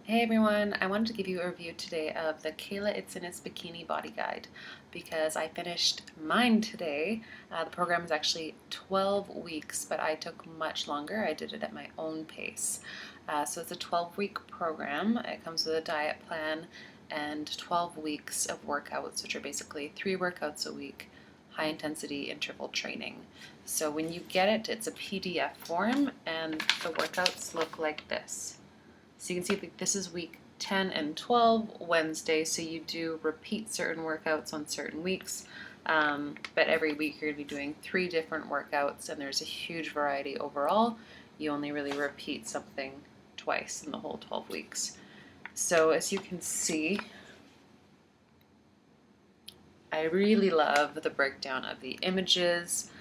Hey everyone, I wanted to give you a review today of the Kayla Itsines Bikini Body Guide because I finished mine today. The program is actually 12 weeks, but I took much longer. I did it at my own pace. So it's a 12-week program. It comes with a diet plan and 12 weeks of workouts, which are basically 3 workouts a week, high intensity interval training. So when you get it, it's a PDF form and the workouts look like this. So you can see that this is week 10 and 12, Wednesday, so you do repeat certain workouts on certain weeks. But every week you're going to be doing 3 different workouts, and there's a huge variety overall. You only really repeat something twice in the whole 12 weeks. So as you can see, I really love the breakdown of the images.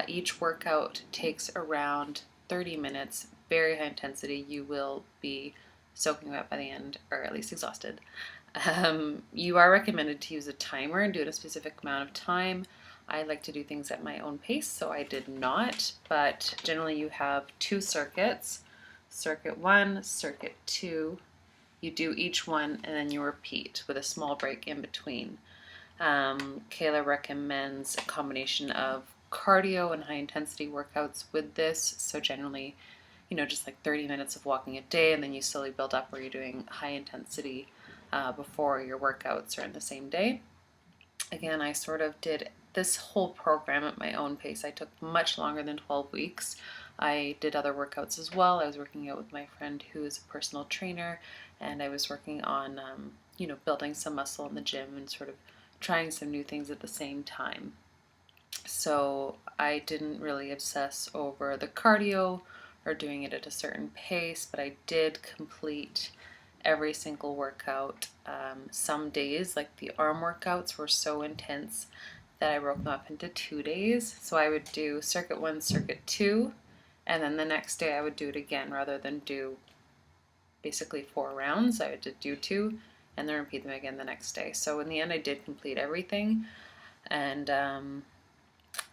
Each workout takes around 30 minutes, very high intensity. You will be soaking wet by the end, or at least exhausted. You are recommended to use a timer and do it a specific amount of time. I like to do things at my own pace, so I did not, but generally you have 2 circuits, circuit 1, circuit 2. You do each one and then you repeat with a small break in between. Kayla recommends a combination of cardio and high intensity workouts with this. So generally, just like 30 minutes of walking a day, and then you slowly build up where you're doing high intensity before your workouts are in the same day. Again, I sort of did this whole program at my own pace. I took much longer than 12 weeks. I did other workouts as well. I was working out with my friend who is a personal trainer, and I was working on, building some muscle in the gym and sort of trying some new things at the same time. So I didn't really obsess over the cardio or doing it at a certain pace, but I did complete every single workout. Some days, like the arm workouts, were so intense that I broke them up into 2 days. So I would do circuit 1, circuit 2, and then the next day I would do it again rather than do basically 4 rounds. I would do 2 and then repeat them again the next day. So in the end, I did complete everything, and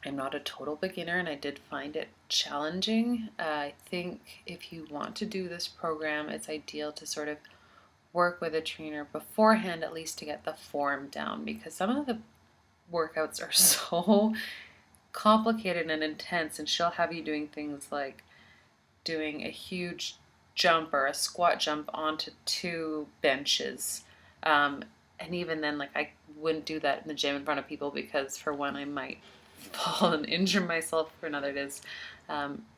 I'm not a total beginner, and I did find it challenging. I think if you want to do this program, it's ideal to sort of work with a trainer beforehand, at least to get the form down, because some of the workouts are so complicated and intense, and she'll have you doing things like doing a huge jump or a squat jump onto 2 benches. And even then, like, I wouldn't do that in the gym in front of people because, for one, I might fall and injure myself. For another, it is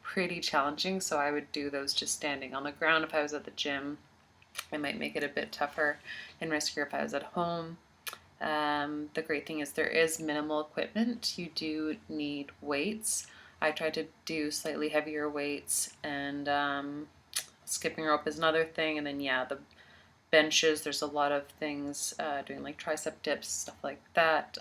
pretty challenging. So I would do those just standing on the ground if I was at the gym. I might make it a bit tougher and riskier if I was at home. The great thing is there is minimal equipment. You do need weights. I tried to do slightly heavier weights, and skipping rope is another thing. And then, the benches, there's a lot of things, doing like tricep dips, stuff like that,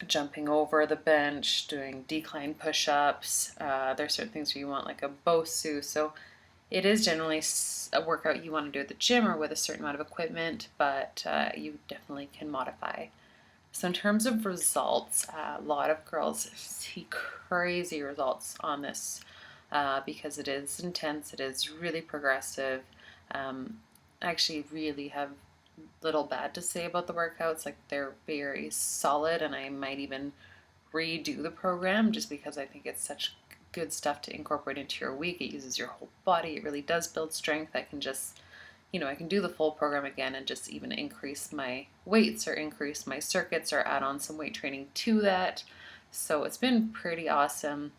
jumping over the bench, doing decline push-ups. There's certain things where you want like a BOSU. So it is generally a workout you want to do at the gym or with a certain amount of equipment, but you definitely can modify. So in terms of results, a lot of girls see crazy results on this because it is intense, it is really progressive. I actually really have little bad to say about the workouts. Like, they're very solid, and I might even redo the program just because I think it's such good stuff to incorporate into your week. It uses your whole body. It really does build strength. I can just, I can do the full program again and just even increase my weights or increase my circuits or add on some weight training to that. So it's been pretty awesome.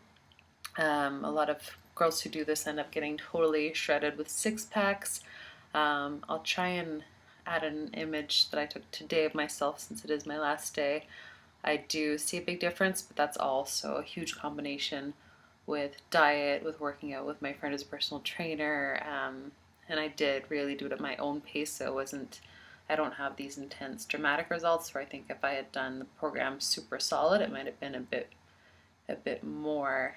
A lot of girls who do this end up getting totally shredded with 6 packs. I'll try and add an image that I took today of myself since it is my last day. I do see a big difference, but that's also a huge combination with diet, with working out with my friend as a personal trainer, and I did really do it at my own pace, so I don't have these intense dramatic results where I think if I had done the program super solid, it might have been a bit more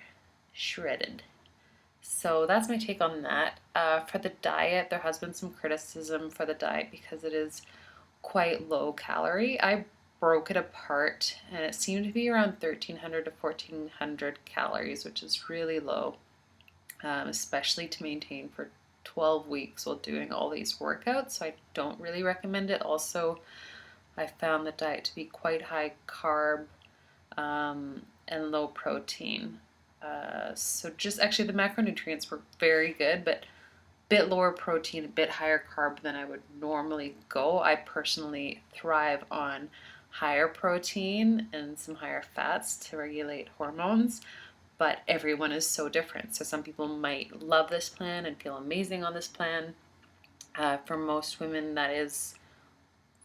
shredded. So that's my take on that. For the diet, there has been some criticism for the diet because it is quite low calorie. I broke it apart, and it seemed to be around 1,300 to 1,400 calories, which is really low, especially to maintain for 12 weeks while doing all these workouts, so I don't really recommend it. Also, I found the diet to be quite high carb and low protein. So just actually the macronutrients were very good, but a bit lower protein, a bit higher carb than I would normally go. I personally thrive on higher protein and some higher fats to regulate hormones, but everyone is so different. So some people might love this plan and feel amazing on this plan. For most women, that is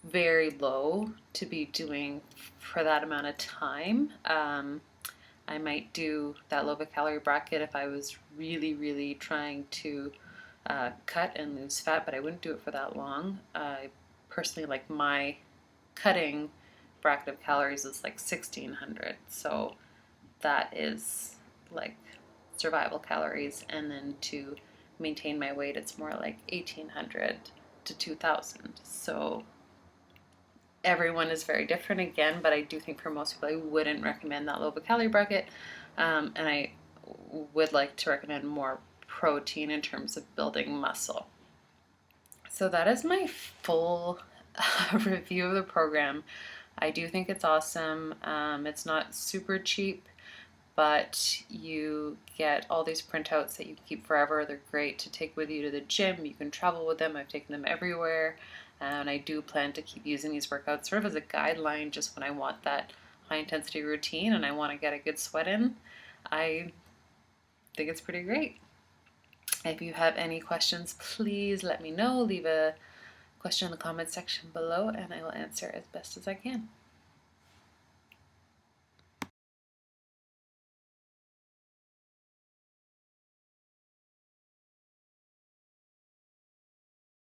very low to be doing for that amount of time. I might do that low calorie bracket if I was really, really trying to cut and lose fat, but I wouldn't do it for that long. I personally like my cutting bracket of calories is like 1600, so that is like survival calories, and then to maintain my weight it's more like 1800 to 2000. So everyone is very different again, but I do think for most people I wouldn't recommend that low calorie bracket, and I would like to recommend more protein in terms of building muscle. So that is my full review of the program. I do think it's awesome. It's not super cheap, but you get all these printouts that you can keep forever. They're great to take with you to the gym. You can travel with them. I've taken them everywhere. And I do plan to keep using these workouts sort of as a guideline just when I want that high intensity routine and I want to get a good sweat in. I think it's pretty great. If you have any questions, please let me know. Leave a question in the comments section below and I will answer as best as I can.